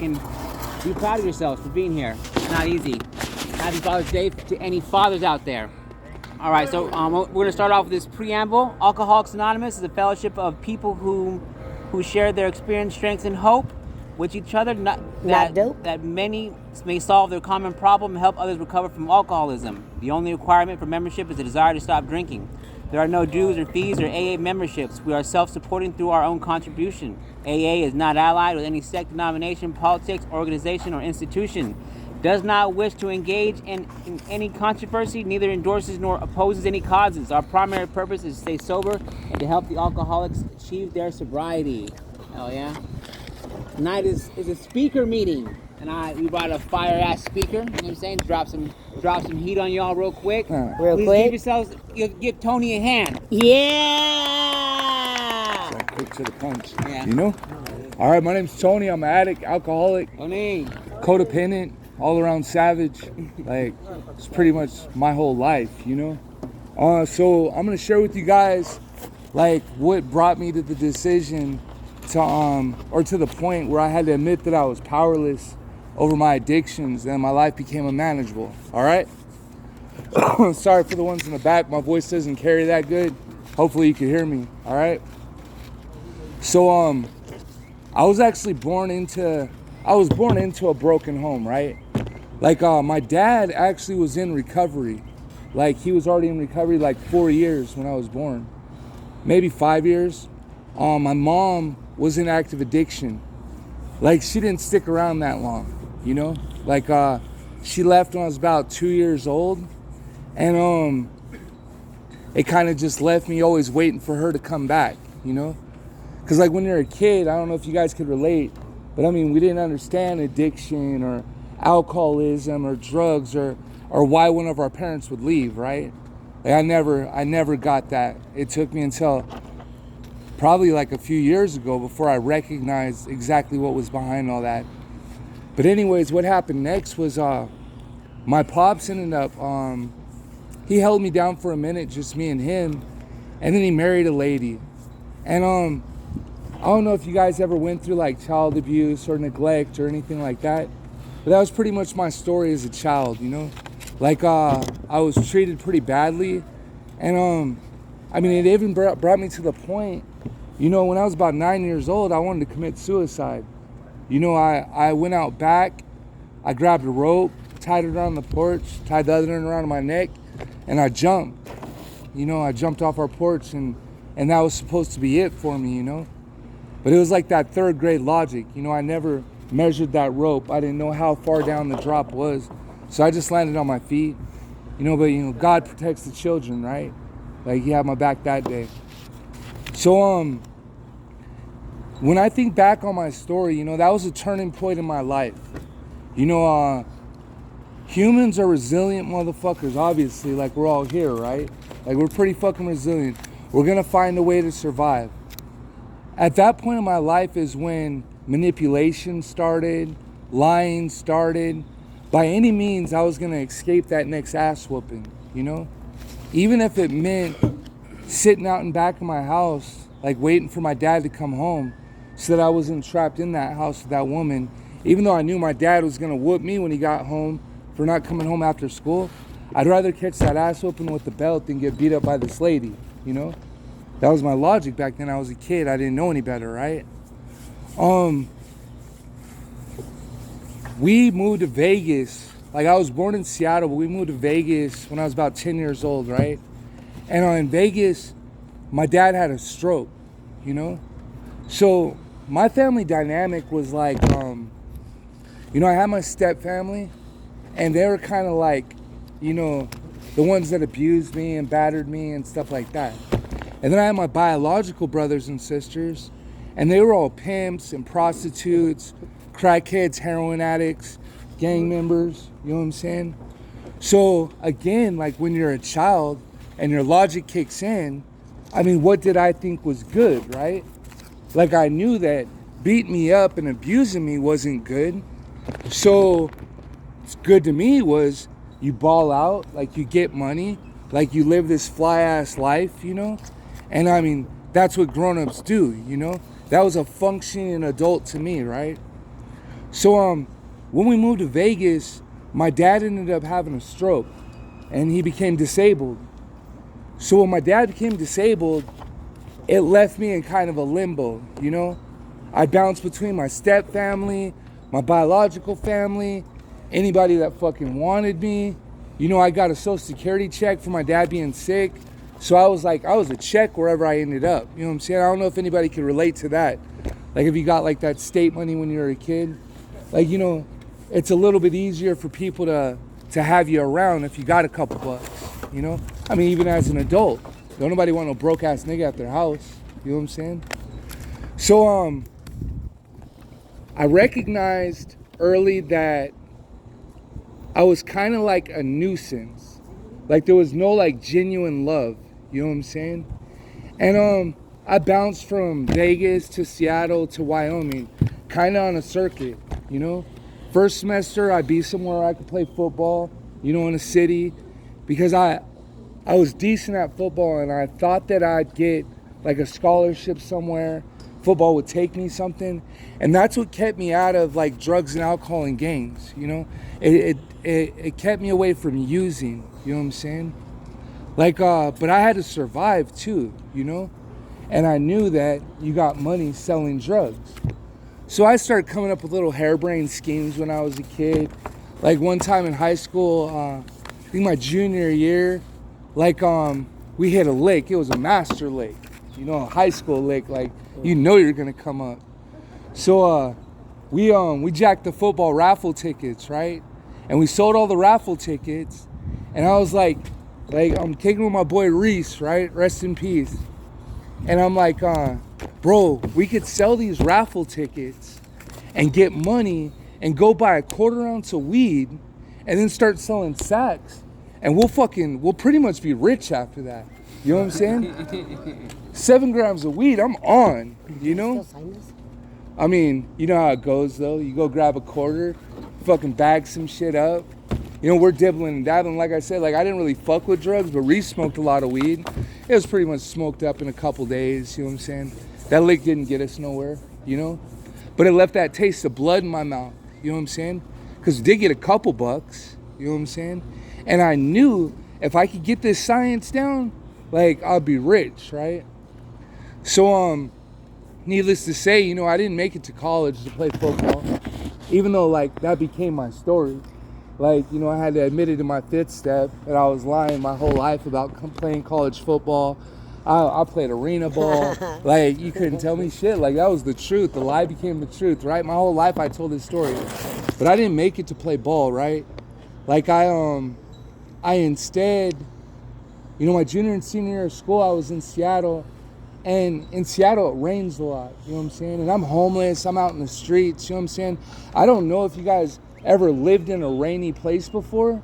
fucking be proud of yourselves for being here. It's not easy. Happy Father's Day to any fathers out there. All right, so we're going to start off with this preamble. Alcoholics Anonymous is a fellowship of people who share their experience, strengths, and hope with each other, that many may solve their common problem and help others recover from alcoholism. The only requirement for membership is a desire to stop drinking. There are no dues or fees or AA memberships. We are self-supporting through our own contribution. AA is not allied with any sect, denomination, politics, organization, or institution. Does not wish to engage in any controversy, neither endorses nor opposes any causes. Our primary purpose is to stay sober and to help the alcoholics achieve their sobriety. Hell yeah. Tonight is a speaker meeting, and we brought a fire-ass speaker, you know what I'm saying? Drop some heat on y'all real quick. Please give yourselves, give Tony a hand. Yeah! So quick to the punch, Yeah. you know? All right, my name's Tony. I'm an addict, alcoholic, Tony. codependent, all-around savage. Like, it's pretty much my whole life, you know? So I'm going to share with you guys, like, what brought me to the decision to the point where I had to admit that I was powerless over my addictions and my life became unmanageable. All right. Sorry for the ones in the back. My voice doesn't carry that good. Hopefully you can hear me. All right. So I was actually born into a broken home. Right. Like my dad actually was in recovery. Like he was already in recovery like 4 years when I was born, maybe 5 years. My mom was in active addiction. Like she didn't stick around that long, you know? Like she left when I was about 2 years old, and it kind of just left me always waiting for her to come back, you know? Because like when you're a kid, I don't know if you guys could relate, but I mean, we didn't understand addiction or alcoholism or drugs or why one of our parents would leave, right? Like I never got that. It took me until probably like a few years ago before I recognized exactly what was behind all that. But anyways, what happened next was my pops ended up, he held me down for a minute, just me and him, and then he married a lady. And I don't know if you guys ever went through like child abuse or neglect or anything like that, but that was pretty much my story as a child, you know? Like I was treated pretty badly, and I mean, it even brought me to the point, you know, when I was about 9 years old, I wanted to commit suicide. You know, I went out back, I grabbed a rope, tied it around the porch, tied the other end around my neck, and I jumped. You know, I jumped off our porch, and that was supposed to be it for me, you know? But it was like that third grade logic. You know, I never measured that rope. I didn't know how far down the drop was. So I just landed on my feet. You know, but, you know, God protects the children, right? Like, He had my back that day. So, when I think back on my story, you know, that was a turning point in my life. You know, humans are resilient motherfuckers, obviously, like we're all here, right? Like we're pretty fucking resilient. We're gonna find a way to survive. At that point in my life is when manipulation started, lying started. By any means, I was gonna escape that next ass whooping, you know? Even if it meant sitting out in back of my house, like waiting for my dad to come home, so that I wasn't trapped in that house with that woman. Even though I knew my dad was gonna whoop me when he got home for not coming home after school, I'd rather catch that ass whooping with the belt than get beat up by this lady, you know? That was my logic back then. I was a kid, I didn't know any better, right? We moved to Vegas. Like I was born in Seattle, but we moved to Vegas when I was about 10 years old, right? And in Vegas, my dad had a stroke, you know? So my family dynamic was like, you know, I had my step family, and they were kind of like, you know, the ones that abused me and battered me and stuff like that. And then I had my biological brothers and sisters, and they were all pimps and prostitutes, crackheads, heroin addicts, gang members, you know what I'm saying? So again, like when you're a child and your logic kicks in, I mean, what did I think was good, right? Like I knew that beating me up and abusing me wasn't good. So what's good to me was you ball out, like you get money, like you live this fly-ass life, you know? And I mean, that's what grown-ups do, you know? That was a functioning adult to me, right? So when we moved to Vegas, my dad ended up having a stroke and he became disabled. So when my dad became disabled, it left me in kind of a limbo, you know? I bounced between my step family, my biological family, anybody that fucking wanted me. You know, I got a social security check for my dad being sick. So I was a check wherever I ended up. You know what I'm saying? I don't know if anybody can relate to that. Like if you got like that state money when you were a kid, like, you know, it's a little bit easier for people to have you around if you got a couple bucks, you know? I mean, even as an adult, don't nobody want no broke ass nigga at their house. You know what I'm saying? So, I recognized early that I was kind of like a nuisance. Like there was no like genuine love. You know what I'm saying? And I bounced from Vegas to Seattle to Wyoming, kind of on a circuit, you know? First semester, I'd be somewhere I could play football, you know, in a city, because I was decent at football and I thought that I'd get like a scholarship somewhere. Football would take me something. And that's what kept me out of like drugs and alcohol and gangs, you know? It kept me away from using, you know what I'm saying? Like, but I had to survive too, you know? And I knew that you got money selling drugs. So I started coming up with little harebrained schemes when I was a kid. Like one time in high school, I think my junior year, like we hit a lake. It was a master lake, you know, a high school lake. Like you know you're gonna come up. So we jacked the football raffle tickets, right? And we sold all the raffle tickets. And I was like I'm kicking with my boy Reese, right? Rest in peace. And I'm like, bro, we could sell these raffle tickets and get money and go buy a quarter ounce of weed and then start selling sacks. And we'll pretty much be rich after that. You know what I'm saying? 7 grams of weed, I'm on, you know? I mean, you know how it goes though. You go grab a quarter, fucking bag some shit up. You know, we're dibbling and dabbling. Like I said, like I didn't really fuck with drugs, but Reese smoked a lot of weed. It was pretty much smoked up in a couple days, you know what I'm saying? That lick didn't get us nowhere, you know? But it left that taste of blood in my mouth, you know what I'm saying? Because we did get a couple bucks, you know what I'm saying? And I knew if I could get this science down, like I'd be rich, right? So, needless to say, you know, I didn't make it to college to play football, even though like that became my story. Like, you know, I had to admit it in my 5th step that I was lying my whole life about playing college football. I played arena ball. Like, you couldn't tell me shit. Like, that was the truth. The lie became the truth, right? My whole life I told this story. But I didn't make it to play ball, right? Like, I instead, you know, my junior and senior year of school, I was in Seattle. And in Seattle, it rains a lot, you know what I'm saying? And I'm homeless. I'm out in the streets, you know what I'm saying? I don't know if you guys ever lived in a rainy place before,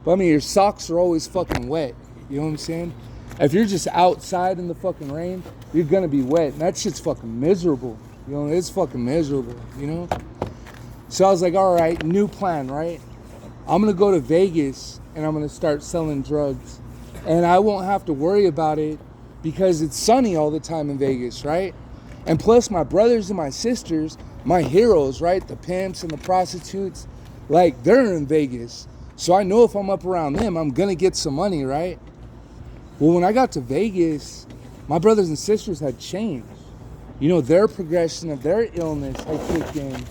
but I mean, your socks are always fucking wet, you know what I'm saying? If you're just outside in the fucking rain, you're gonna be wet, and that shit's fucking miserable, you know? It's fucking miserable, you know? So I was like, all right, new plan, right? I'm gonna go to Vegas and I'm gonna start selling drugs, and I won't have to worry about it because it's sunny all the time in Vegas, right? And plus my brothers and my sisters, my heroes, right? The pimps and the prostitutes, like they're in Vegas. So I know if I'm up around them, I'm gonna get some money, right? Well, when I got to Vegas, my brothers and sisters had changed. You know, their progression of their illness had kicked in.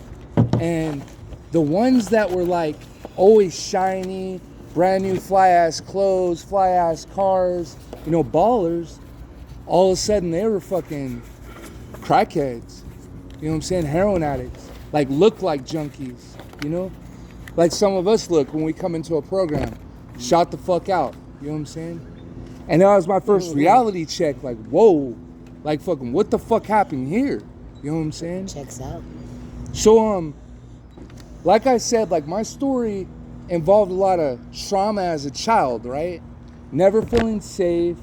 And the ones that were like always shiny, brand new fly ass clothes, fly ass cars, you know, ballers, all of a sudden they were fucking crackheads. You know what I'm saying? Heroin addicts. Like look like junkies, you know? Like some of us look when we come into a program. Shot the fuck out. You know what I'm saying? And that was my first reality check. Like, whoa. Like fucking what the fuck happened here? You know what I'm saying? Checks out. So, like I said, like my story involved a lot of trauma as a child, right? Never feeling safe,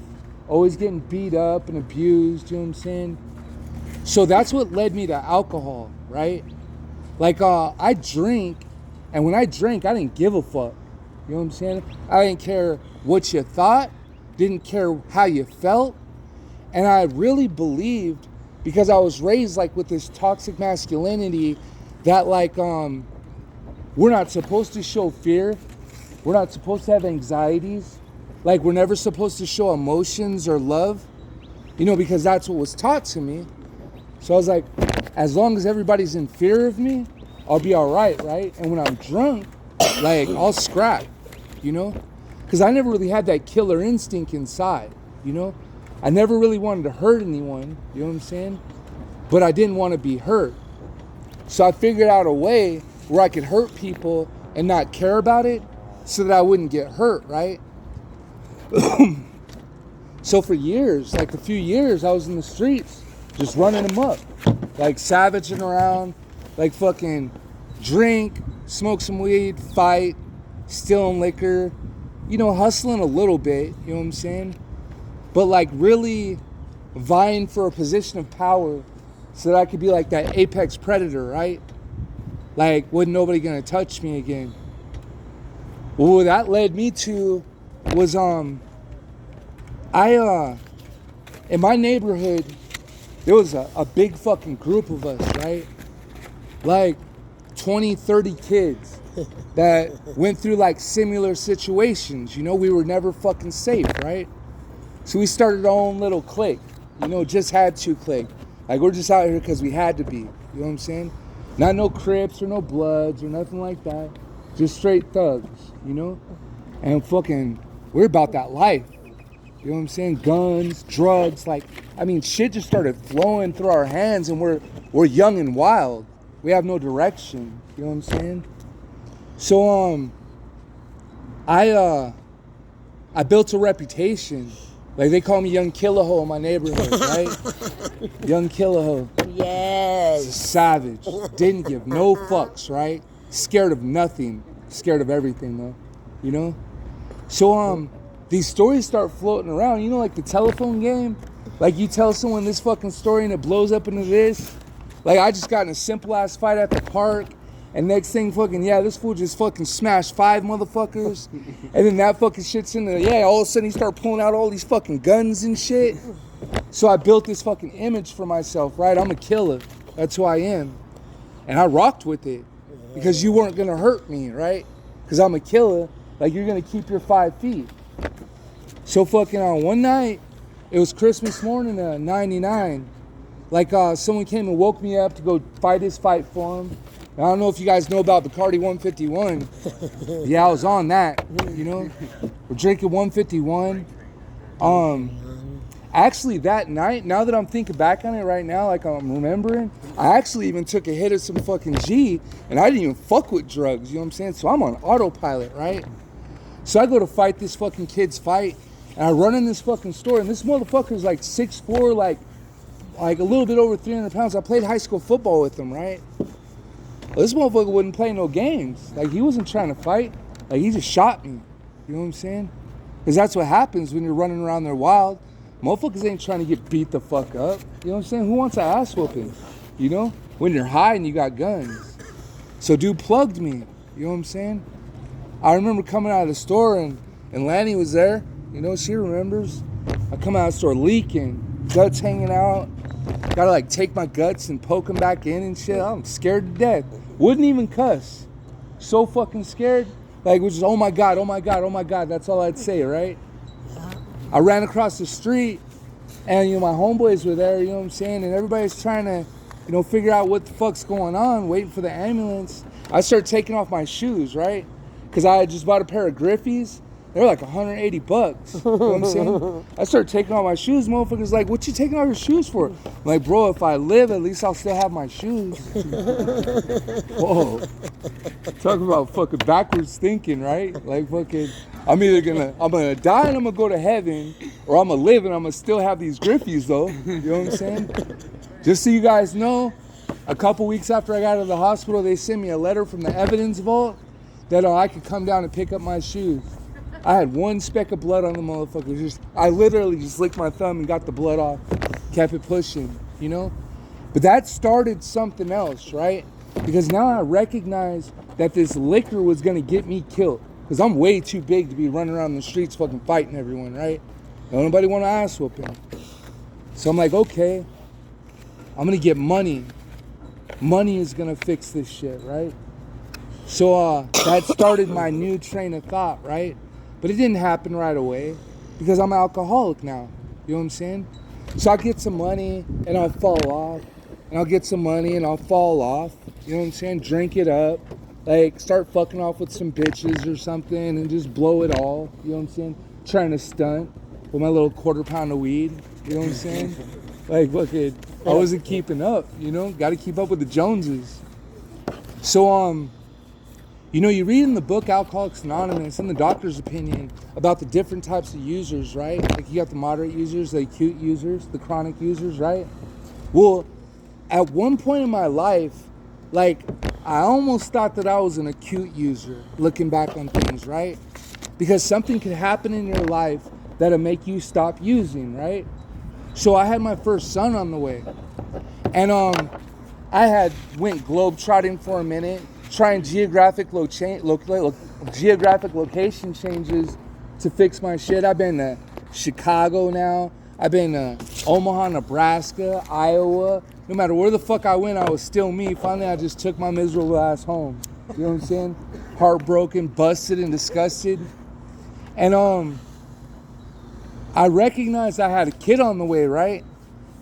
always getting beat up and abused, you know what I'm saying? So that's what led me to alcohol, right? Like, I drink, and when I drank, I didn't give a fuck. You know what I'm saying? I didn't care what you thought, didn't care how you felt, and I really believed, because I was raised like with this toxic masculinity, that like we're not supposed to show fear. We're not supposed to have anxieties. Like we're never supposed to show emotions or love, you know, because that's what was taught to me. So I was like, as long as everybody's in fear of me, I'll be all right, right? And when I'm drunk, like I'll scrap, you know, because I never really had that killer instinct inside, you know. I never really wanted to hurt anyone, you know what I'm saying? But I didn't want to be hurt. So I figured out a way where I could hurt people and not care about it so that I wouldn't get hurt, right? So for years, like a few years, I was in the streets just running them up, like savaging around, like fucking drink, smoke some weed, fight, stealing liquor, you know, hustling a little bit, you know what I'm saying? But like really vying for a position of power so that I could be like that apex predator, right? Like, wasn't nobody gonna touch me again. Well, what that led me to was in my neighborhood, there was a big fucking group of us, right? Like 20, 30 kids that went through like similar situations. You know, we were never fucking safe, right? So we started our own little clique, you know, just had to clique. Like we're just out here because we had to be, you know what I'm saying? Not no Crips or no Bloods or nothing like that. Just straight thugs, you know? And fucking, we're about that life. You know what I'm saying? Guns, drugs, like, I mean, shit just started flowing through our hands and we're young and wild. We have no direction, you know what I'm saying? So, I built a reputation. Like, they call me Young Killaho in my neighborhood, right? Young Killaho. Yes. Savage. Didn't give no fucks, right? Scared of nothing. Scared of everything, though. You know? So, these stories start floating around. You know, like the telephone game? Like, you tell someone this fucking story and it blows up into this. Like, I just got in a simple-ass fight at the park. And next thing, fucking, yeah, this fool just fucking smashed 5 motherfuckers. And then that fucking shit's in the, yeah, all of a sudden he started pulling out all these fucking guns and shit. So I built this fucking image for myself, right? I'm a killer. That's who I am. And I rocked with it. Because you weren't going to hurt me, right? Because I'm a killer. Like, you're going to keep your 5 feet. So fucking on one night, it was Christmas morning, 99. Like, someone came and woke me up to go fight his fight for him. I don't know if you guys know about Bacardi 151. Yeah, I was on that, you know. We're drinking 151. Actually, that night, now that I'm thinking back on it right now, like I'm remembering, I actually even took a hit of some fucking G, and I didn't even fuck with drugs, you know what I'm saying? So I'm on autopilot, right? So I go to fight this fucking kid's fight, and I run in this fucking store, and this motherfucker's like 6'4", like a little bit over 300 pounds. I played high school football with him, right? Well, this motherfucker wouldn't play no games. Like, he wasn't trying to fight. Like, he just shot me. You know what I'm saying? Because that's what happens when you're running around there wild. Motherfuckers ain't trying to get beat the fuck up. You know what I'm saying? Who wants an ass whooping? You know? When you're high and you got guns. So dude plugged me. You know what I'm saying? I remember coming out of the store and Lanny was there. You know, she remembers. I come out of the store leaking. Guts hanging out. Gotta like take my guts and poke them back in and shit. I'm scared to death. Wouldn't even cuss. So fucking scared. Like, it was just, oh my God, oh my God, oh my God. That's all I'd say, right? I ran across the street and, you know, my homeboys were there, you know what I'm saying? And everybody's trying to, you know, figure out what the fuck's going on, waiting for the ambulance. I started taking off my shoes, right? Because I had just bought a pair of Griffies. They were like $180. You know what I'm saying? I started taking off my shoes. Motherfuckers like, what you taking off your shoes for? I'm like, bro, if I live, at least I'll still have my shoes. Whoa. Talk about fucking backwards thinking, right? Like fucking, I'm gonna die and I'm gonna go to heaven, or I'm gonna live and I'm gonna still have these Griffies though. You know what I'm saying? Just so you guys know, a couple weeks after I got out of the hospital, they sent me a letter from the evidence vault that I could come down and pick up my shoes. I had one speck of blood on the motherfucker. I literally just licked my thumb and got the blood off, kept it pushing, you know? But that started something else, right? Because now I recognize that this liquor was gonna get me killed. Because I'm way too big to be running around the streets fucking fighting everyone, right? Don't nobody want to ass whooping. So I'm like, okay, I'm gonna get money. money is gonna fix this shit, right? So that started my new train of thought, right? But it didn't happen right away because I'm an alcoholic now. You know what I'm saying? So I'll get some money and I'll fall off. And I'll get some money and I'll fall off. You know what I'm saying? Drink it up. Like, start fucking off with some bitches or something and just blow it all. You know what I'm saying? Trying to stunt with my little quarter pound of weed. You know what I'm saying? Like, look, I wasn't keeping up, you know? Got to keep up with the Joneses. So, you know, you read in the book Alcoholics Anonymous, in the doctor's opinion, about the different types of users, right? Like, you got the moderate users, the acute users, the chronic users, right? Well, at one point in my life, like, I almost thought that I was an acute user, looking back on things, right? Because something could happen in your life that'll make you stop using, right? So I had my first son on the way. And I had went globetrotting for a minute, trying geographic location changes to fix my shit. I've been to Chicago now. I've been to Omaha, Nebraska, Iowa. No matter where the fuck I went, I was still me. Finally, I just took my miserable ass home. You know what I'm saying? Heartbroken, busted, and disgusted. And I recognized I had a kid on the way, right?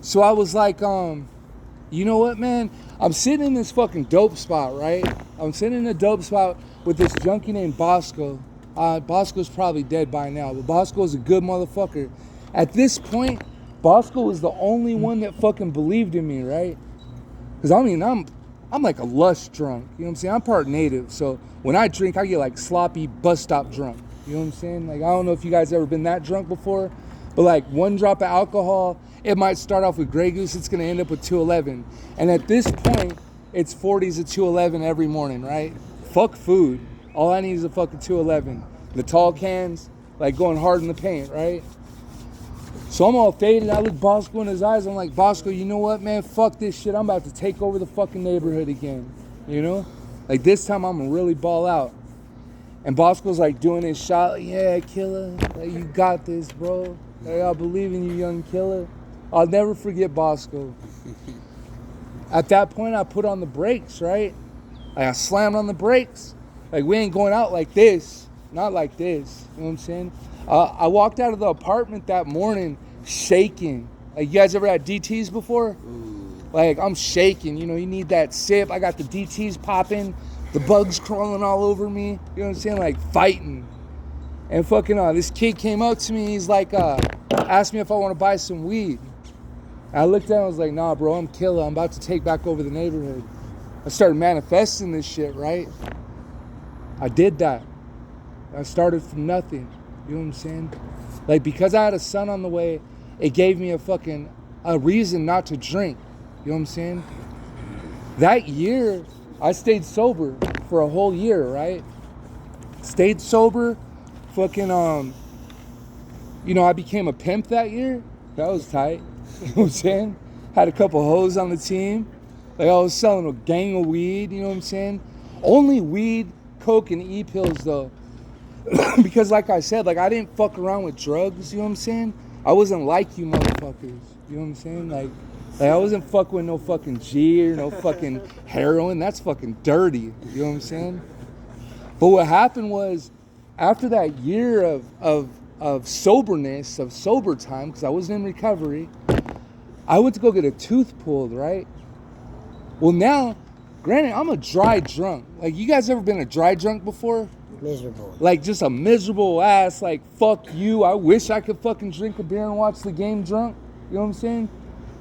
So I was like, you know what, man? I'm sitting in this fucking dope spot, right? I'm sitting in a dope spot with this junkie named Bosco. Bosco's probably dead by now, but Bosco's a good motherfucker. At this point, Bosco was the only one that fucking believed in me, right? Because, I mean, I'm like a lush drunk. You know what I'm saying? I'm part native, so when I drink, I get like sloppy bus stop drunk. You know what I'm saying? Like, I don't know if you guys ever been that drunk before, but like one drop of alcohol, it might start off with Grey Goose, it's gonna end up with 211. And at this point, it's 40s at 211 every morning, right? Fuck food. All I need is a fucking 211. The tall cans, like going hard in the paint, right? So I'm all faded. I look Bosco in his eyes. I'm like, Bosco, you know what, man? Fuck this shit. I'm about to take over the fucking neighborhood again. You know? Like, this time I'm gonna really ball out. And Bosco's like doing his shot. Like, yeah, killer. Like, you got this, bro. Like, I believe in you, young killer. I'll never forget Bosco. At that point, I put on the brakes, right? Like, I slammed on the brakes. Like, we ain't going out like this. Not like this. You know what I'm saying? I walked out of the apartment that morning shaking. Like, you guys ever had DTs before? Ooh. Like, I'm shaking. You know, you need that sip. I got the DTs popping. The bugs crawling all over me. You know what I'm saying? Like, fighting. And fucking, this kid came up to me. He's like, asked me if I want to buy some weed. I looked at him. I was like, nah, bro, I'm killer. I'm about to take back over the neighborhood. I started manifesting this shit, right? I did that. I started from nothing. You know what I'm saying? Like, because I had a son on the way, it gave me a reason not to drink. You know what I'm saying? That year, I stayed sober for a whole year, right? Stayed sober. Fucking, you know, I became a pimp that year. That was tight. You know what I'm saying? Had a couple hoes on the team. Like, I was selling a gang of weed. You know what I'm saying? Only weed, coke, and e-pills, though. Because like I said, like, I didn't fuck around with drugs, you know what I'm saying? I wasn't like you motherfuckers, you know what I'm saying? Like I wasn't fucking with no fucking G or no fucking heroin. That's fucking dirty, you know what I'm saying? But what happened was, after that year of soberness, of sober time, because I wasn't in recovery, I went to go get a tooth pulled, right? Well, now, granted, I'm a dry drunk. Like, you guys ever been a dry drunk before? Miserable. Like, just a miserable ass, like, fuck you. I wish I could fucking drink a beer and watch the game drunk. You know what I'm saying?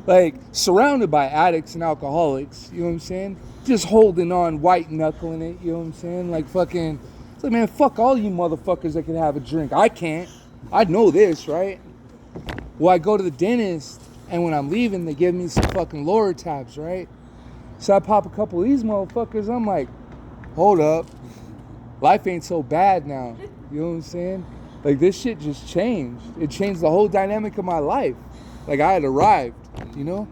Like, surrounded by addicts and alcoholics. You know what I'm saying? Just holding on, white knuckling it. You know what I'm saying? Like, fucking, it's like, man, fuck all you motherfuckers that can have a drink. I can't. I know this, right? Well, I go to the dentist, and when I'm leaving, they give me some fucking lower tabs, right? So I pop a couple of these motherfuckers. I'm like, hold up. Life ain't so bad now. You know what I'm saying? Like, this shit just changed. It changed the whole dynamic of my life. Like, I had arrived, you know?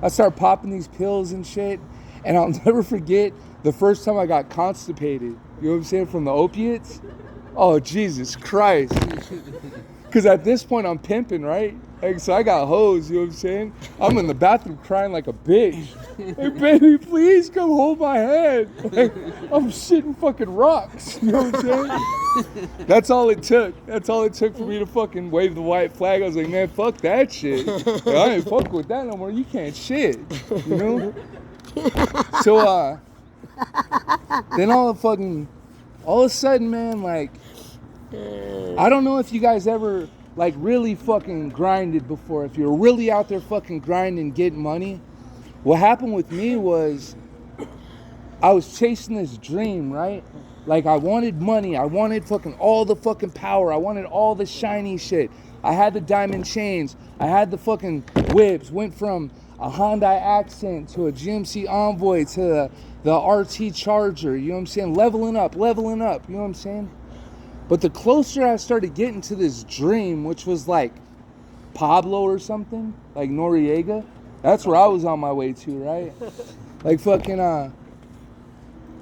I started popping these pills and shit, and I'll never forget the first time I got constipated. You know what I'm saying? From the opiates. Oh, Jesus Christ. Because at this point, I'm pimping, right? Like, so I got hoes, you know what I'm saying? I'm in the bathroom crying like a bitch. Hey, baby, please come hold my hand. Like, I'm shitting fucking rocks, you know what I'm saying? That's all it took. That's all it took for me to fucking wave the white flag. I was like, man, fuck that shit. Like, I ain't fucking with that no more. You can't shit, you know? So, then all of a sudden, man, like, I don't know if you guys ever, like, really fucking grinded before. If you're really out there fucking grinding, getting money. What happened with me was I was chasing this dream, right? Like, I wanted money. I wanted fucking all the fucking power. I wanted all the shiny shit. I had the diamond chains. I had the fucking whips. Went from a Hyundai Accent to a GMC Envoy to the RT Charger. You know what I'm saying? Leveling up. You know what I'm saying? But the closer I started getting to this dream, which was like Pablo or something, like Noriega, that's where I was on my way to, right? Like fucking,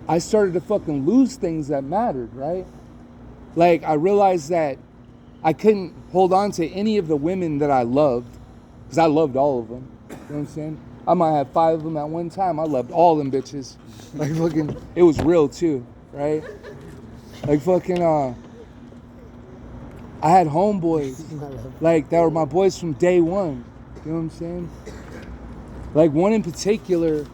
I started to fucking lose things that mattered, right? Like, I realized that I couldn't hold on to any of the women that I loved, because I loved all of them. You know what I'm saying? I might have 5 of them at one time. I loved all them bitches. Like fucking, it was real too, right? Like fucking, I had homeboys, like, that were my boys from day one. You know what I'm saying? Like, one in particular,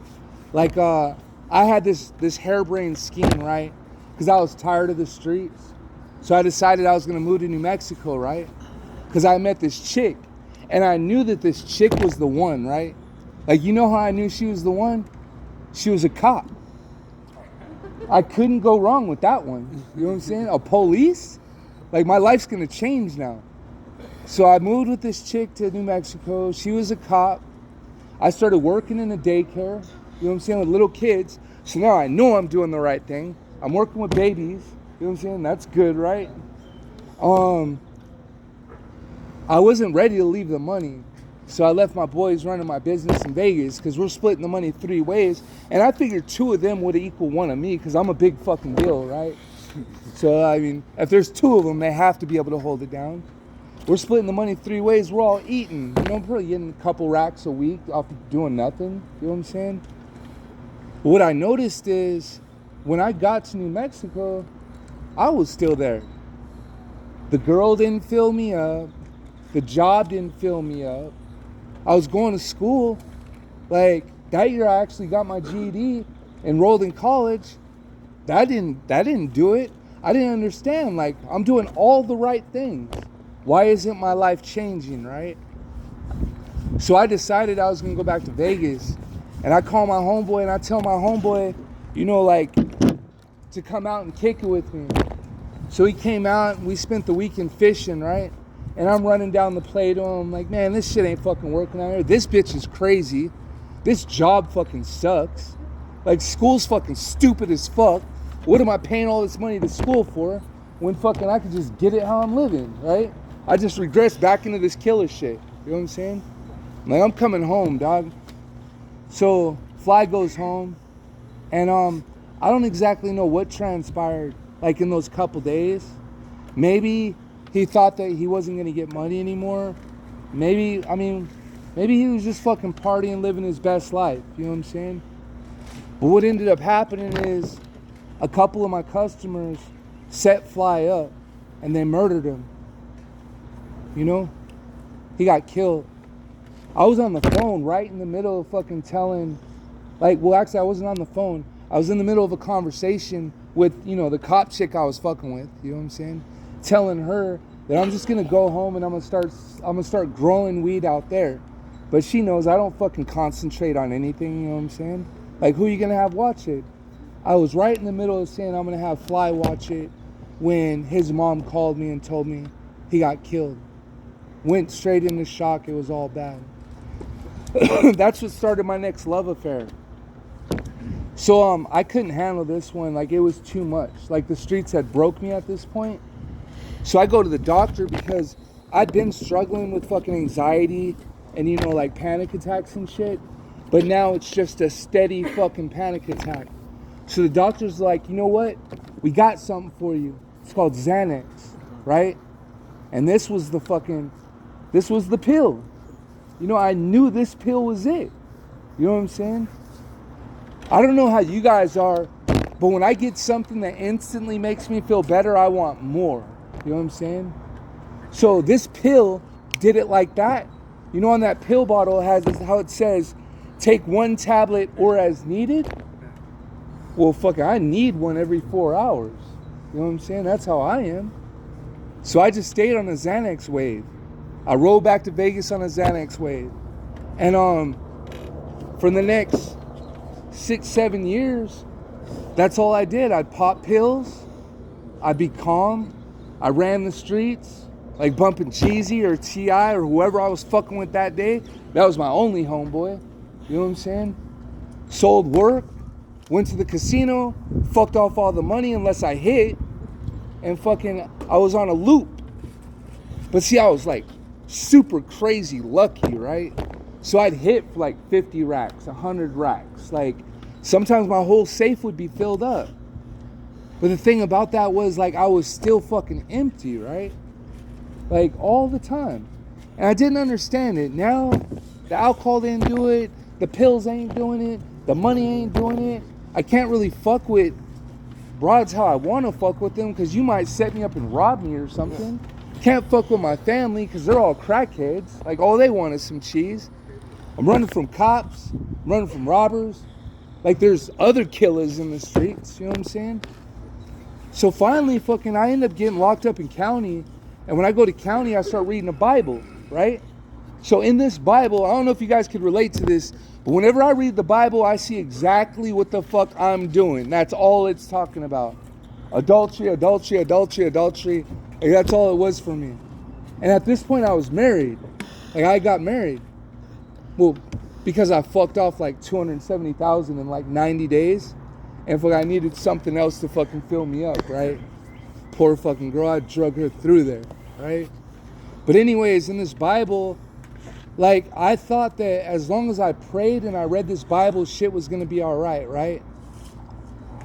like, I had this harebrained scheme, right? Because I was tired of the streets. So I decided I was going to move to New Mexico, right? Because I met this chick. And I knew that this chick was the one, right? Like, you know how I knew she was the one? She was a cop. I couldn't go wrong with that one. You know what I'm saying? A police? Like, my life's gonna change now. So I moved with this chick to New Mexico. She was a cop. I started working in a daycare, you know what I'm saying, with little kids. So now I know I'm doing the right thing. I'm working with babies, you know what I'm saying? That's good, right? I wasn't ready to leave the money. So I left my boys running my business in Vegas because we're splitting the money 3 ways. And I figured 2 of them would equal 1 of me because I'm a big fucking deal, right? So, I mean, if there's 2 of them, they have to be able to hold it down. We're splitting the money 3 ways. We're all eating. You know, I'm probably getting a couple racks a week off doing nothing. You know what I'm saying? But what I noticed is when I got to New Mexico, I was still there. The girl didn't fill me up. The job didn't fill me up. I was going to school. Like, that year I actually got my GED, enrolled in college. That didn't do it. I didn't understand. Like, I'm doing all the right things. Why isn't my life changing, right? So I decided I was gonna go back to Vegas. And I call my homeboy and I tell my homeboy, you know, like, to come out and kick it with me. So he came out and we spent the weekend fishing, right? And I'm running down the play to him like, man, this shit ain't fucking working out here. This bitch is crazy. This job fucking sucks. Like, school's fucking stupid as fuck. What am I paying all this money to school for when fucking I could just get it how I'm living, right? I just regress back into this killer shit. You know what I'm saying? Like, I'm coming home, dog. So Fly goes home, and I don't exactly know what transpired, like, in those couple days. Maybe he thought that he wasn't gonna get money anymore. Maybe he was just fucking partying, living his best life. You know what I'm saying? But what ended up happening is a couple of my customers set Fly up, and they murdered him. You know? He got killed. I was on the phone right in the middle of fucking telling, like, well, actually, I wasn't on the phone. I was in the middle of a conversation with, you know, the cop chick I was fucking with. You know what I'm saying? Telling her that I'm just gonna go home and I'm gonna start growing weed out there. But she knows I don't fucking concentrate on anything. You know what I'm saying? Like, who are you gonna have watch it? I was right in the middle of saying I'm gonna have Fly watch it when his mom called me and told me he got killed. Went straight into shock. It was all bad. That's what started my next love affair. So I couldn't handle this one. Like, it was too much. Like, the streets had broke me at this point. So I go to the doctor because I'd been struggling with fucking anxiety and, you know, like, panic attacks and shit. But now it's just a steady fucking panic attack. So the doctor's like, you know what? We got something for you. It's called Xanax, right? And this was the fucking this was the pill. You know, I knew this pill was it. You know what I'm saying? I don't know how you guys are, but when I get something that instantly makes me feel better, I want more. You know what I'm saying? So this pill did it like that. You know, on that pill bottle it has this, how it says, take 1 tablet or as needed. Well, fucking, I need one every 4 hours. You know what I'm saying? That's how I am. So I just stayed on a Xanax wave. I rode back to Vegas on a Xanax wave. And for the next 6-7 years, that's all I did. I'd pop pills. I'd be calm. I ran the streets, like bumping Cheesy or T.I. or whoever I was fucking with that day. That was my only homeboy. You know what I'm saying? Sold work, went to the casino, fucked off all the money unless I hit, and fucking, I was on a loop. But see, I was like super crazy lucky, right? So I'd hit for like 50 racks, 100 racks. Like, sometimes my whole safe would be filled up. But the thing about that was, like, I was still fucking empty, right? Like, all the time. And I didn't understand it. Now, the alcohol didn't do it. The pills ain't doing it. The money ain't doing it. I can't really fuck with broads how I want to fuck with them, because you might set me up and rob me or something. Can't fuck with my family because they're all crackheads. Like, all they want is some cheese. I'm running from cops. I'm running from robbers. Like, there's other killers in the streets. You know what I'm saying? So finally, fucking, I end up getting locked up in county. And when I go to county, I start reading the Bible, right? So in this Bible, I don't know if you guys could relate to this, but whenever I read the Bible, I see exactly what the fuck I'm doing. That's all it's talking about. Adultery, adultery, adultery, adultery. Like, that's all it was for me. And at this point, I was married. Like, I got married. Well, because I fucked off like $270,000 in like 90 days. And fuck, I needed something else to fucking fill me up, right? Poor fucking girl, I drug her through there, right? But anyways, in this Bible, like, I thought that as long as I prayed and I read this Bible, shit was gonna be all right, right?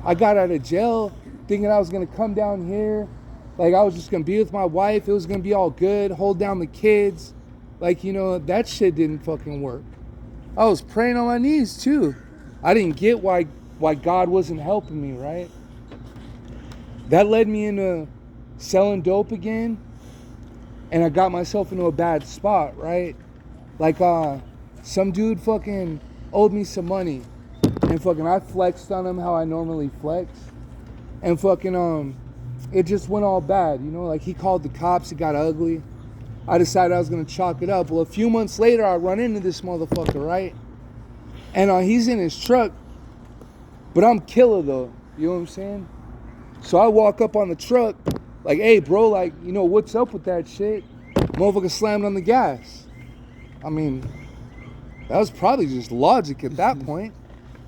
I got out of jail thinking I was gonna come down here, like I was just gonna be with my wife, it was gonna be all good, hold down the kids. Like, you know, that shit didn't fucking work. I was praying on my knees too. I didn't get why God wasn't helping me, right? That led me into selling dope again, and I got myself into a bad spot, right? Like, some dude fucking owed me some money, and fucking I flexed on him how I normally flex, and fucking it just went all bad, you know? Like, he called the cops, it got ugly. I decided I was gonna chalk it up. Well, a few months later, I run into this motherfucker, right? And he's in his truck, but I'm killer though, you know what I'm saying? So I walk up on the truck, like, hey bro, like, you know, what's up with that shit? Motherfucker slammed on the gas. I mean, that was probably just logic at that point.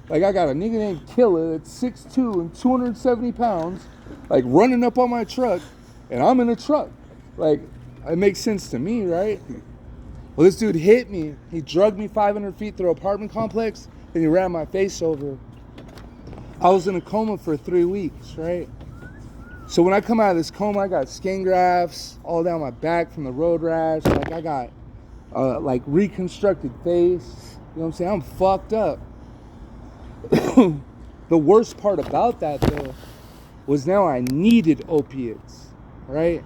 Like, I got a nigga named Killer that's 6'2" and 270 pounds, like, running up on my truck, and I'm in a truck. Like, it makes sense to me, right? Well, this dude hit me. He drugged me 500 feet through an apartment complex, and he ran my face over. I was in a coma for 3 weeks, right? So when I come out of this coma, I got skin grafts all down my back from the road rash. Like, I got like reconstructed face. You know what I'm saying? I'm fucked up. The worst part about that though was now I needed opiates, right?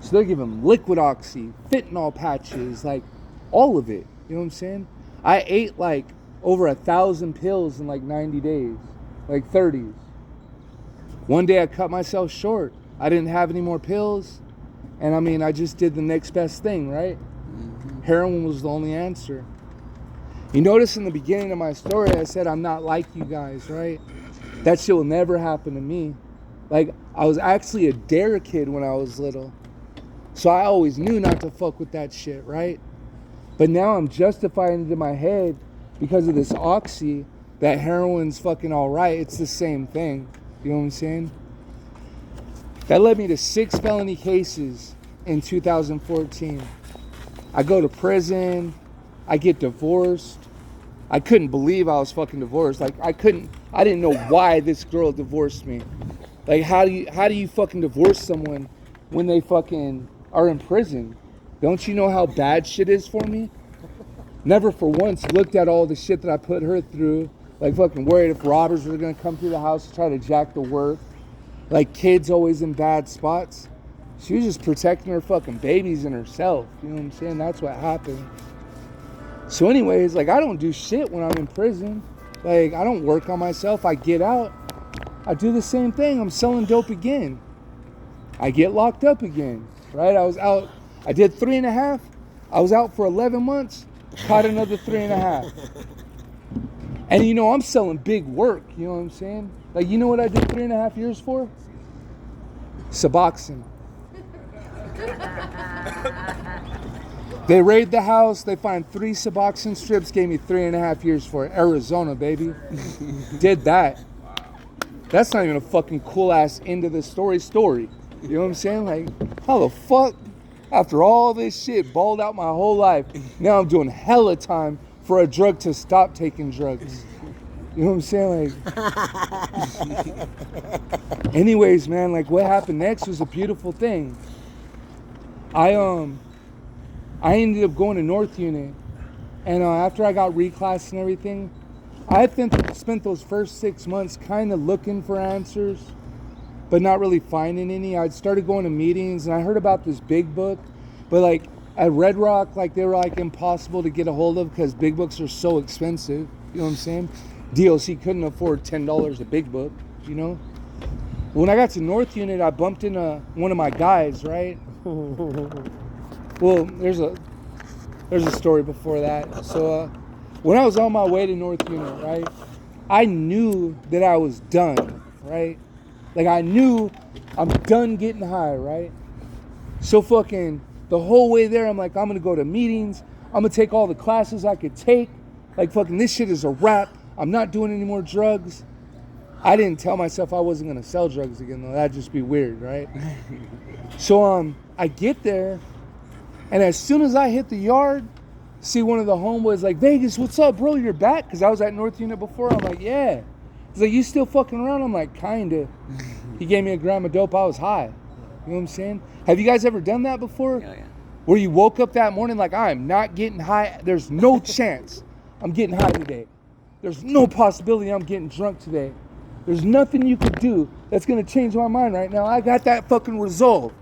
So they're giving liquid oxy, fentanyl patches, like all of it. You know what I'm saying? I ate like over 1,000 pills in like 90 days, like 30s. One day I cut myself short. I didn't have any more pills. And I mean, I just did the next best thing, right? Heroin was the only answer. You notice in the beginning of my story, I said I'm not like you guys, right? That shit will never happen to me. Like, I was actually a dare kid when I was little. So I always knew not to fuck with that shit, right? But now I'm justifying it in my head because of this oxy that heroin's fucking all right. It's the same thing. You know what I'm saying? That led me to 6 felony cases in 2014. I go to prison. I get divorced. I couldn't believe I was fucking divorced. Like, I didn't know why this girl divorced me. Like, how do you fucking divorce someone when they fucking are in prison? Don't you know how bad shit is for me? Never for once looked at all the shit that I put her through. Like fucking worried if robbers were gonna come through the house to try to jack the work. Like kids always in bad spots. She was just protecting her fucking babies and herself. You know what I'm saying? That's what happened. So anyways, like I don't do shit when I'm in prison. Like I don't work on myself. I get out. I do the same thing. I'm selling dope again. I get locked up again. Right? I was out. I did 3.5. I was out for 11 months. Caught another 3.5. And you know, I'm selling big work. You know what I'm saying? Like, you know what I did 3.5 years for? Suboxone. They raid the house. They find 3 Suboxone strips. Gave me 3.5 years for it. Arizona, baby. Did that. That's not even a fucking cool ass end of the story. You know what I'm saying? Like, how the fuck? After all this shit, balled out my whole life, now I'm doing hella time for a drug to stop taking drugs. You know what I'm saying? Like, anyways, man, like what happened next was a beautiful thing. I ended up going to North Unit, and after I got reclassed and everything, I spent those first 6 months kind of looking for answers, but not really finding any. I started going to meetings, and I heard about this big book, but like at Red Rock, like they were like impossible to get a hold of because big books are so expensive. You know what I'm saying? DOC couldn't afford $10 a big book, you know? When I got to North Unit, I bumped into one of my guys, right? Well, there's a story before that. So when I was on my way to North Unit, right, I knew that I was done, right? Like I knew I'm done getting high, right? So fucking the whole way there, I'm like, I'm gonna go to meetings. I'm gonna take all the classes I could take. Like fucking this shit is a wrap. I'm not doing any more drugs. I didn't tell myself I wasn't gonna sell drugs again though. That'd just be weird, right? So I get there, and as soon as I hit the yard, see one of the homeboys like, Vegas, what's up, bro? You're back? Because I was at North Unit before. I'm like, yeah. He's like, you still fucking around? I'm like, kinda. He gave me a gram of dope. I was high. You know what I'm saying? Have you guys ever done that before? Yeah. Where you woke up that morning like, I'm not getting high. There's no chance I'm getting high today. There's no possibility I'm getting drunk today. There's nothing you could do that's gonna change my mind right now. I got that fucking resolve.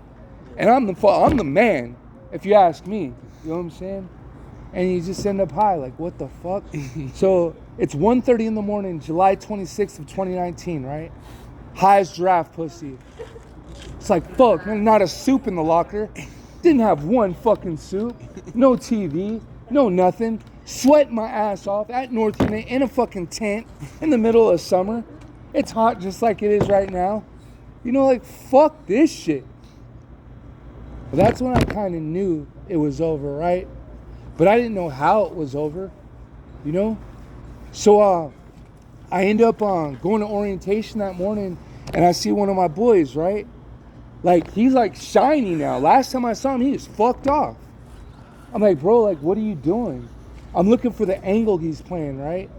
And I'm the man, if you ask me. You know what I'm saying? And you just end up high, like what the fuck? So it's 1:30 in the morning, July 26th of 2019, right? High as giraffe pussy. It's like, fuck, man, not a soup in the locker. Didn't have one fucking soup. No TV, no nothing. Sweating my ass off at North Unit in a fucking tent in the middle of summer. It's hot just like it is right now. You know, like, fuck this shit. But that's when I kind of knew it was over, right? But I didn't know how it was over, you know? So I end up going to orientation that morning, and I see one of my boys, right? Like, he's like shiny now. Last time I saw him, he was fucked off. I'm like, bro, like, what are you doing? I'm looking for the angle he's playing, right?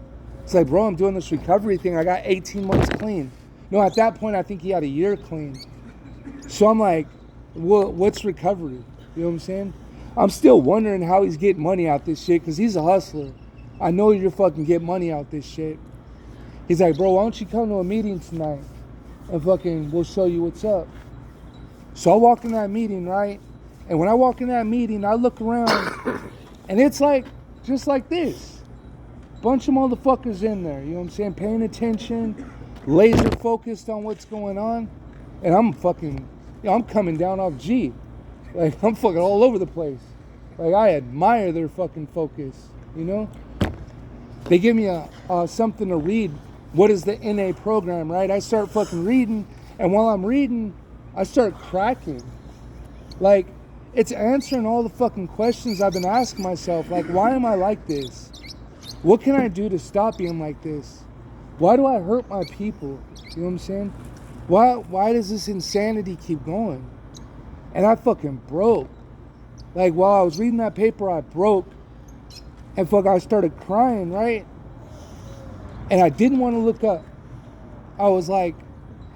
It's like, bro, I'm doing this recovery thing. I got 18 months clean. No, at that point, I think he had a year clean. So I'm like, well, what's recovery? You know what I'm saying? I'm still wondering how he's getting money out this shit, because he's a hustler. I know you're fucking getting money out this shit. He's like, bro, why don't you come to a meeting tonight and fucking we'll show you what's up. So I walk in that meeting, right? And when I walk in that meeting, I look around and it's like, just like this. Bunch of motherfuckers in there, you know what I'm saying? Paying attention, laser focused on what's going on. And I'm fucking, I'm coming down off G. Like, I'm fucking all over the place. Like, I admire their fucking focus, you know? They give me something to read. What is the NA program, right? I start fucking reading, and while I'm reading, I start cracking. Like, it's answering all the fucking questions I've been asking myself. Like, why am I like this? What can I do to stop being like this? Why do I hurt my people? You know what I'm saying? Why does this insanity keep going? And I fucking broke. Like, while I was reading that paper, I broke. And fuck, I started crying, right? And I didn't want to look up. I was like,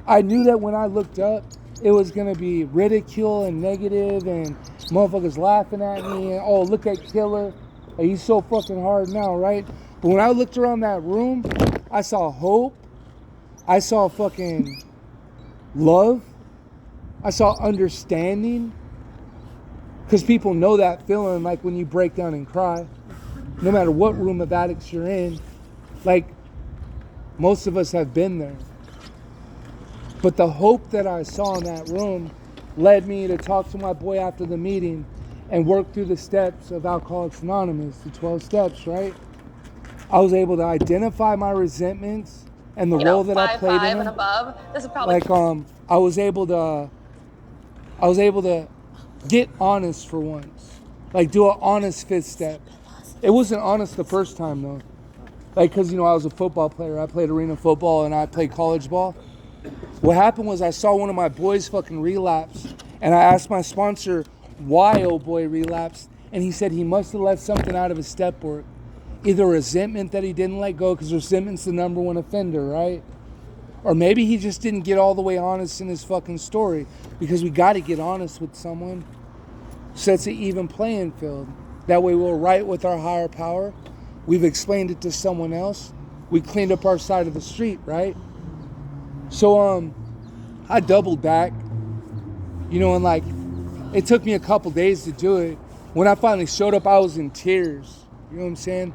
I knew that when I looked up, it was going to be ridicule and negative, and Motherfuckers laughing at me and, oh, look at Killer. Like, he's so fucking hard now, right? But when I looked around that room, I saw hope. I saw fucking love. I saw understanding. Because people know that feeling, like when you break down and cry. No matter what room of addicts you're in. Like, most of us have been there. But the hope that I saw in that room led me to talk to my boy after the meeting and work through the steps of Alcoholics Anonymous, the 12 steps, right? I was able to identify my resentments and the role that I played in and them. above. This is probably Like, I was able to get honest for once. Like, do an honest fifth step. It wasn't honest the first time, though. Like, because, you know, I was a football player. I played arena football and I played college ball. What happened was I saw one of my boys fucking relapse. And I asked my sponsor why old boy relapsed. And he said he must have left something out of his step work. Either resentment that he didn't let go, because resentment's the number one offender, right? Or maybe he just didn't get all the way honest in his fucking story, because we got to get honest with someone so it's an even playing field. That way we're right with our higher power. We've explained it to someone else. We cleaned up our side of the street, right? So I doubled back, you know, and like it took me a couple days to do it. When I finally showed up, I was in tears. You know what I'm saying?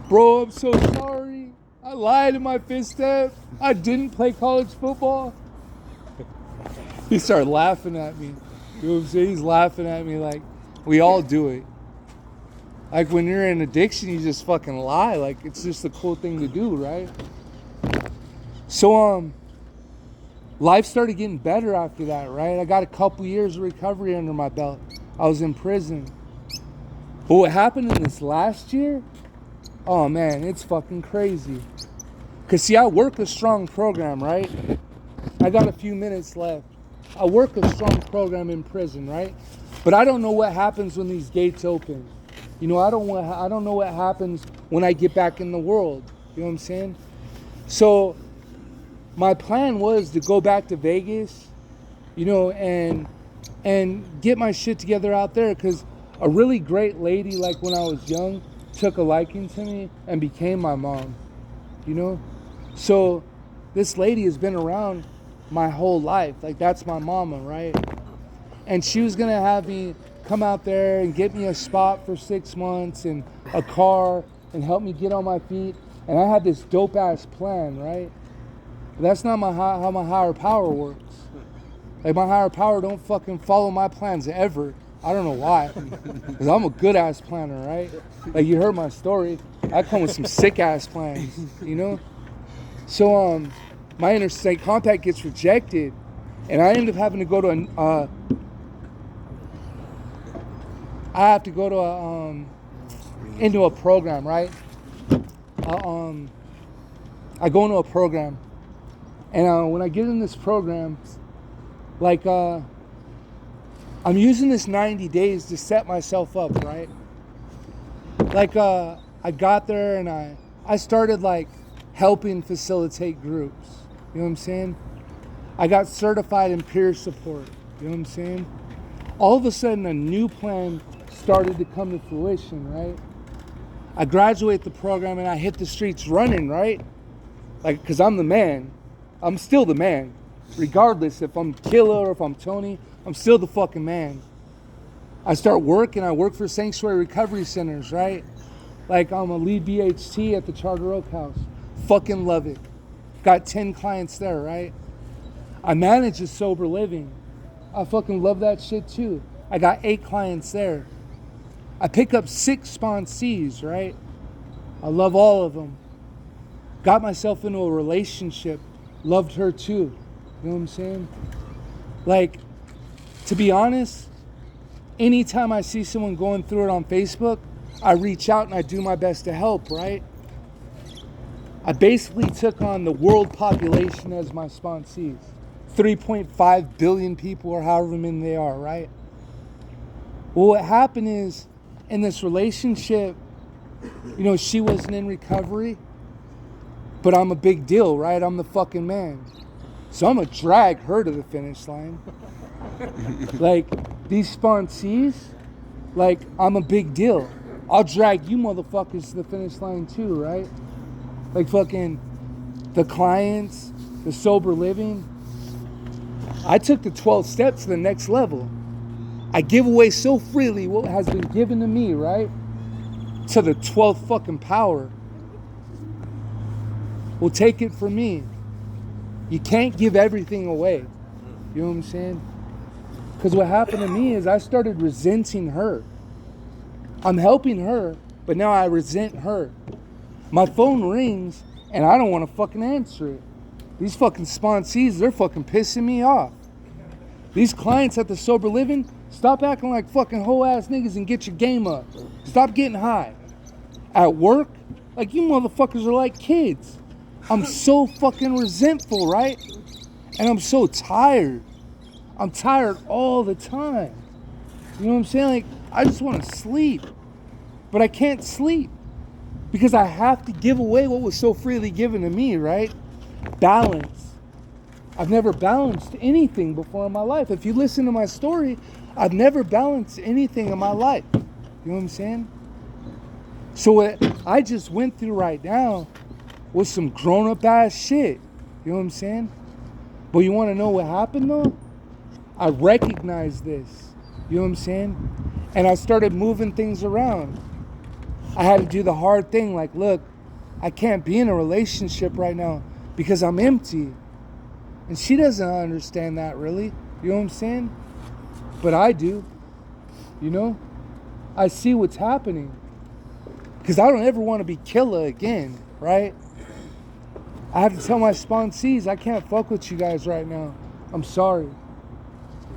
Bro, I'm so sorry. I lied in my fifth step. I didn't play college football. He started laughing at me. You know what I'm saying? He's laughing at me like, we all do it. Like when you're in addiction, you just fucking lie. Like it's just a cool thing to do, right? So life started getting better after that, right? I got a couple years of recovery under my belt. I was in prison. But what happened in this last year, oh man, it's fucking crazy. Cause see, I work a strong program, right? I got a few minutes left. I work a strong program in prison, right? But I don't know what happens when these gates open. You know, I don't know what happens when I get back in the world. You know what I'm saying? So my plan was to go back to Vegas, you know, and get my shit together out there, because a really great lady, like when I was young, took a liking to me and became my mom, you know? So this lady has been around my whole life. Like, that's my mama, right? And she was gonna have me come out there and get me a spot for 6 months and a car and help me get on my feet. And I had this dope ass plan, right? But that's not how my higher power works. Like, my higher power don't fucking follow my plans ever. I don't know why. Because I'm a good ass planner, right? Like, you heard my story. I come with some sick ass plans, you know? So my interstate compact gets rejected, and I end up having to go to into a program, right? I go into a program, and when I get in this program, like I'm using this 90 days to set myself up, right? Like I got there and I started like helping facilitate groups. You know what I'm saying? I got certified in peer support. You know what I'm saying? All of a sudden, a new plan started to come to fruition, right? I graduate the program and I hit the streets running, right? Like, because I'm the man. I'm still the man. Regardless if I'm Killer or if I'm Tony, I'm still the fucking man. I start working. I work for Sanctuary Recovery Centers, right? Like, I'm a lead BHT at the Charter Oak House. Fucking love it. Got 10 clients there, right? I manage a sober living. I fucking love that shit too. I got 8 clients there. I pick up 6 sponsees, right? I love all of them. Got myself into a relationship. Loved her too. You know what I'm saying? Like, to be honest, anytime I see someone going through it on Facebook, I reach out and I do my best to help, right? I basically took on the world population as my sponsees. 3.5 billion people, or however many they are, right? Well, what happened is, in this relationship, you know, she wasn't in recovery, but I'm a big deal, right? I'm the fucking man. So I'm gonna drag her to the finish line. Like, these sponsees, like, I'm a big deal. I'll drag you motherfuckers to the finish line too, right? Like fucking the clients, the sober living. I took the 12 steps to the next level. I give away so freely what has been given to me, right? To the 12th fucking power. Well, take it from me. You can't give everything away. You know what I'm saying? Because what happened to me is I started resenting her. I'm helping her, but now I resent her. My phone rings and I don't want to fucking answer it. These fucking sponsees, they're fucking pissing me off. These clients at the sober living, stop acting like fucking hoe ass niggas and get your game up. Stop getting high. At work, like you motherfuckers are like kids. I'm so fucking resentful, right? And I'm so tired. I'm tired all the time. You know what I'm saying? Like, I just want to sleep. But I can't sleep. Because I have to give away what was so freely given to me, right? Balance. I've never balanced anything before in my life. If you listen to my story, I've never balanced anything in my life. You know what I'm saying? So what I just went through right now was some grown-up ass shit. You know what I'm saying? But you want to know what happened though? I recognized this. You know what I'm saying? And I started moving things around. I had to do the hard thing, like, look, I can't be in a relationship right now because I'm empty. And she doesn't understand that really. You know what I'm saying? But I do. You know? I see what's happening. Because I don't ever want to be killer again, right? I have to tell my sponsees, I can't fuck with you guys right now. I'm sorry.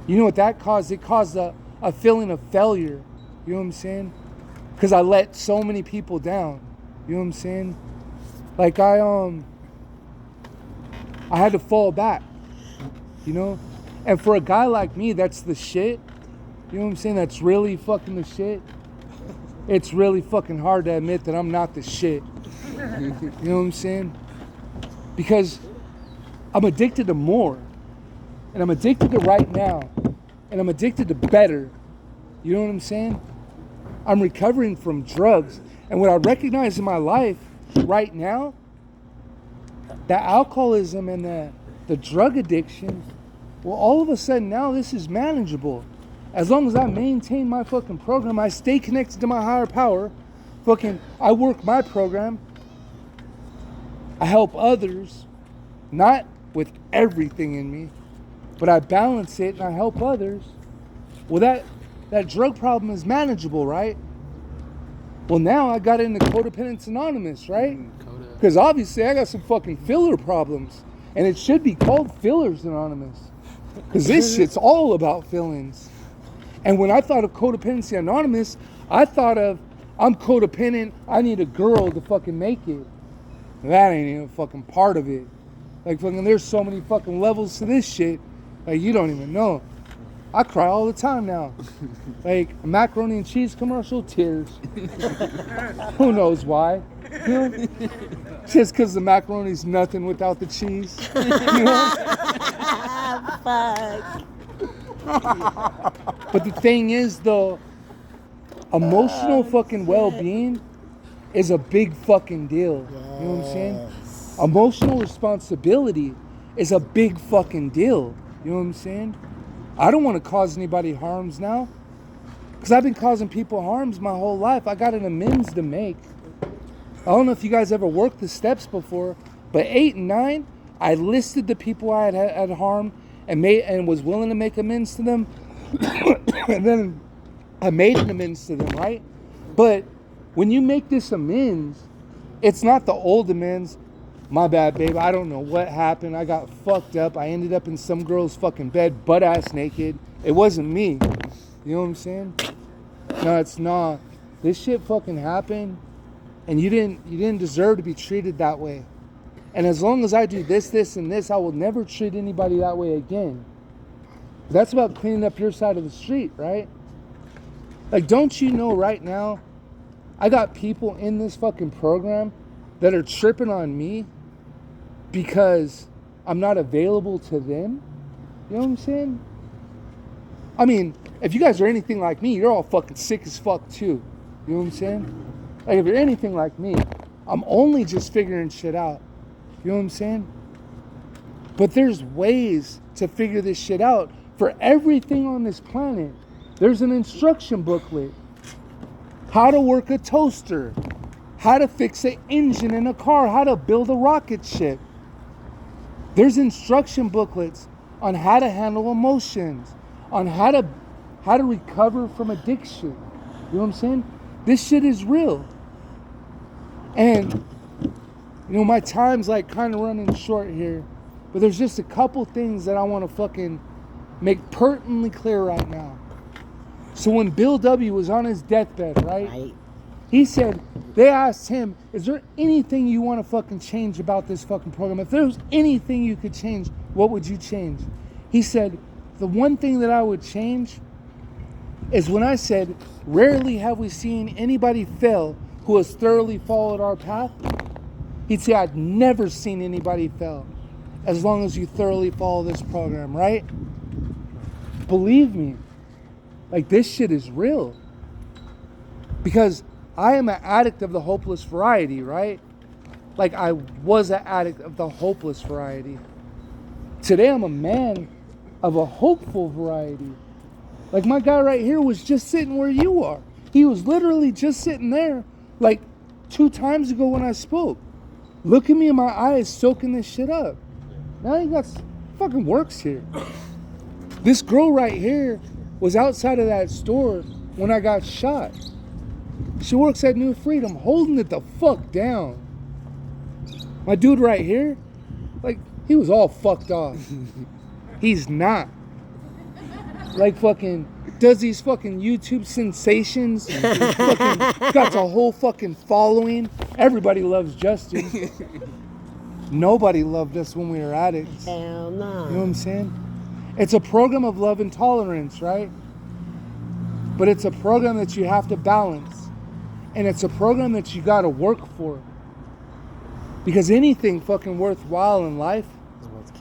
You know what that caused? It caused a feeling of failure. You know what I'm saying? Because I let so many people down. You know what I'm saying? Like I had to fall back. You know? And for a guy like me, that's the shit. You know what I'm saying? That's really fucking the shit. It's really fucking hard to admit that I'm not the shit. You know what I'm saying? Because I'm addicted to more. And I'm addicted to right now. And I'm addicted to better. You know what I'm saying? I'm recovering from drugs. And what I recognize in my life right now, the alcoholism and the drug addiction, well, all of a sudden now this is manageable. As long as I maintain my fucking program, I stay connected to my higher power, I work my program, I help others, not with everything in me, but I balance it and I help others. Well, that drug problem is manageable, right? Well, now I got into Codependence Anonymous, right? Because obviously I got some fucking filler problems. And it should be called Fillers Anonymous. Because this shit's all about feelings. And when I thought of Codependency Anonymous, I thought of, I'm codependent, I need a girl to fucking make it. That ain't even fucking part of it. Like fucking, there's so many fucking levels to this shit. Like you don't even know. I cry all the time now. Like a macaroni and cheese commercial, tears. Who knows why? You know? Just because the macaroni's nothing without the cheese. You know? Fuck. But the thing is though, emotional fucking well-being is a big fucking deal. You know what I'm saying? Emotional responsibility is a big fucking deal. You know what I'm saying? I don't want to cause anybody harms now. Because I've been causing people harms my whole life. I got an amends to make. I don't know if you guys ever worked the steps before, but 8 and 9, I listed the people I had harmed and was willing to make amends to them. And then I made an amends to them, right? But when you make this amends, it's not the old amends. My bad, babe. I don't know what happened. I got fucked up. I ended up in some girl's fucking bed, butt ass naked. It wasn't me. You know what I'm saying? No, it's not. This shit fucking happened, and you didn't deserve to be treated that way. And as long as I do this, and this, I will never treat anybody that way again. That's about cleaning up your side of the street, right? Like, don't you know right now, I got people in this fucking program that are tripping on me because I'm not available to them. You know what I'm saying? I mean, if you guys are anything like me, you're all fucking sick as fuck too. You know what I'm saying? Like, if you're anything like me, I'm only just figuring shit out. You know what I'm saying? But there's ways to figure this shit out. For everything on this planet, there's an instruction booklet. How to work a toaster. How to fix an engine in a car. How to build a rocket ship. There's instruction booklets on how to handle emotions. On how to recover from addiction. You know what I'm saying? This shit is real. And, you know, my time's like kind of running short here. But there's just a couple things that I want to fucking make pertinently clear right now. So when Bill W. was on his deathbed, right? He said, they asked him, is there anything you want to fucking change about this fucking program? If there was anything you could change, what would you change? He said, the one thing that I would change is when I said, rarely have we seen anybody fail who has thoroughly followed our path. He'd say, I'd never seen anybody fail as long as you thoroughly follow this program, right? Believe me, like, this shit is real. Because I am an addict of the hopeless variety, right? Like, I was an addict of the hopeless variety. Today I'm a man of a hopeful variety. Like, my guy right here was just sitting where you are. He was literally just sitting there, like 2 times ago when I spoke. Looking me in my eyes, soaking this shit up. Now he got fucking works here. This girl right here was outside of that store when I got shot. She works at New Freedom, holding it the fuck down. My dude right here, like, he was all fucked off. He's not. Like, fucking does these fucking YouTube sensations. Fucking got a whole fucking following. Everybody loves Justin. Nobody loved us when we were addicts. Hell no. You know what I'm saying? It's a program of love and tolerance, right? But it's a program that you have to balance. And it's a program that you gotta work for. Because anything fucking worthwhile in life,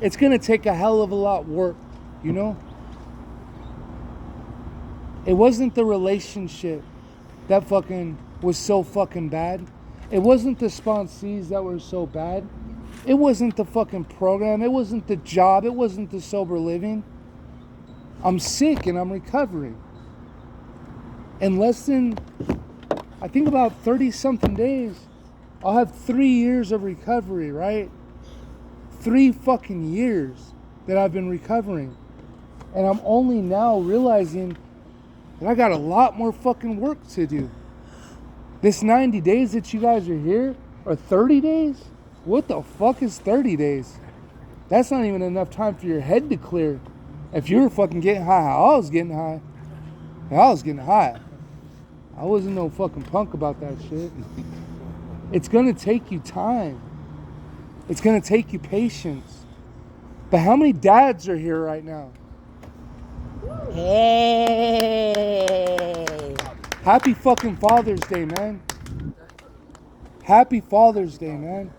it's gonna take a hell of a lot of work, you know? It wasn't the relationship that fucking was so fucking bad. It wasn't the sponsees that were so bad. It wasn't the fucking program. It wasn't the job. It wasn't the sober living. I'm sick and I'm recovering. In less than, I think about 30 something days, I'll have 3 years of recovery, right? 3 fucking years that I've been recovering. And I'm only now realizing that I got a lot more fucking work to do. This 90 days that you guys are here, or 30 days? What the fuck is 30 days? That's not even enough time for your head to clear. If you were fucking getting high, I was getting high. I was getting high. I wasn't no fucking punk about that shit. It's gonna take you time. It's gonna take you patience. But how many dads are here right now? Hey. Happy fucking Father's Day, man. Happy Father's Day, man.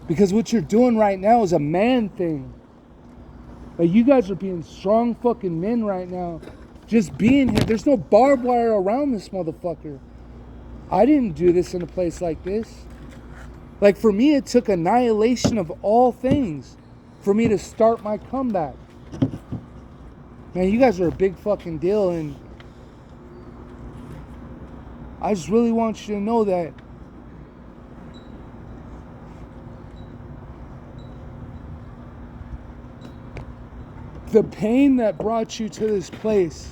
Because what you're doing right now is a man thing. Like, you guys are being strong fucking men right now. Just being here. There's no barbed wire around this motherfucker. I didn't do this in a place like this. Like, for me, it took annihilation of all things for me to start my comeback. Man, you guys are a big fucking deal, and I just really want you to know that the pain that brought you to this place,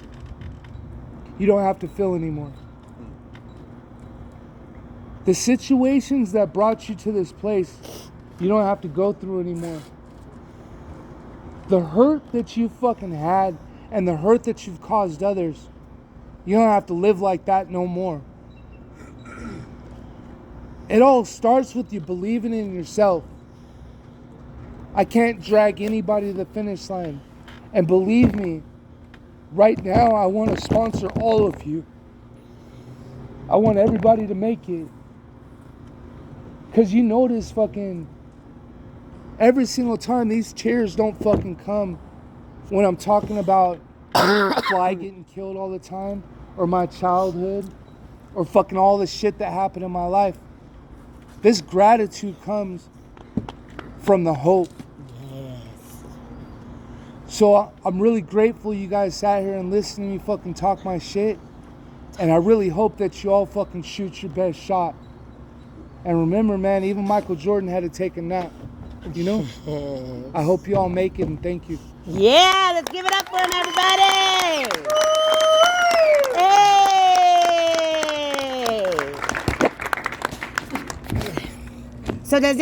you don't have to feel anymore. The situations that brought you to this place, you don't have to go through anymore. The hurt that you fucking had and the hurt that you've caused others, you don't have to live like that no more. It all starts with you believing in yourself. I can't drag anybody to the finish line. And believe me, right now I want to sponsor all of you. I want everybody to make it. Because you notice fucking every single time these tears don't fucking come when I'm talking about fly getting killed all the time, or my childhood, or fucking all the shit that happened in my life. This gratitude comes from the hope. So I'm really grateful you guys sat here and listened to me fucking talk my shit. And I really hope that you all fucking shoot your best shot. And remember, man, even Michael Jordan had to take a nap. You know? I hope you all make it, and thank you. Yeah, let's give it up for him, everybody. Hey! So does